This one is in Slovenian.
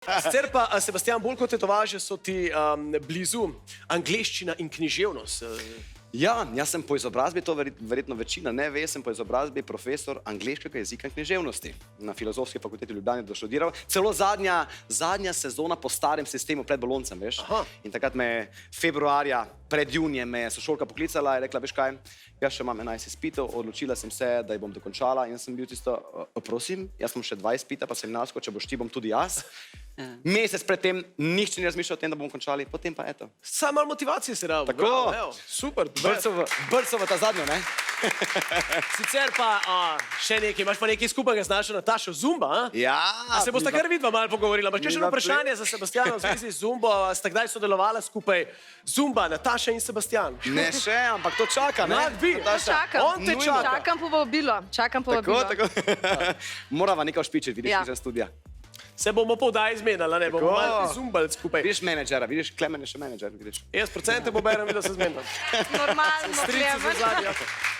Sicer pa, Sebastian, bolj kot tetovaže so ti blizu angleščina in književnost. Ja, jaz sem po izobrazbi, to verjetno večina ne ve, sem po izobrazbi profesor angleškega jezika in književnosti na Filozofski fakulteti v Ljubljani doštudiral. Celo zadnja sezona po starem sistemu pred Boloncem, veš. Aha. In takrat me februarja, pred junijem, me je sošolka poklicala in rekla, veš kaj, jaz še imam 11 izpitov, odločila sem se, da jih bom dokončala in sem bil tisto, prosim, jaz imam še 2 izpita, pa seminarsko, če boš ti, bom tudi jaz. Mesec predtem nihče ni razmišljal o tem, da bomo končali, potem pa eto. Sam malo motivacije si dal. Tako. Bravo, evo, super. Brco v ta zadnjo, ne? Sicer pa še nekaj, imaš pa nekaj skupaj z našo Natašo Zumba, a? Ja. A se boste kar vidva malo pogovorila? Imaš še eno vprašanje za Sebastiana v zvezi z Zumbo? Sta kdaj sodelovala skupaj Zumba, Nataša in Sebastian? Ne še, ampak to čaka, ne? Čakam. On te čaka. Čakam povabilo. Tako. Morava nekaj ošpičiti, vidiš, Ja. izven studija. Se bomo pa vdaj zmenili, ne? Bomo malo zumbali skupaj. Vidiš menedžera, vidiš, Klemen je še menedžer, vidiš. Jaz procente poberem, da se zmenim. Normalno, Strici za Klemen. zadnjo.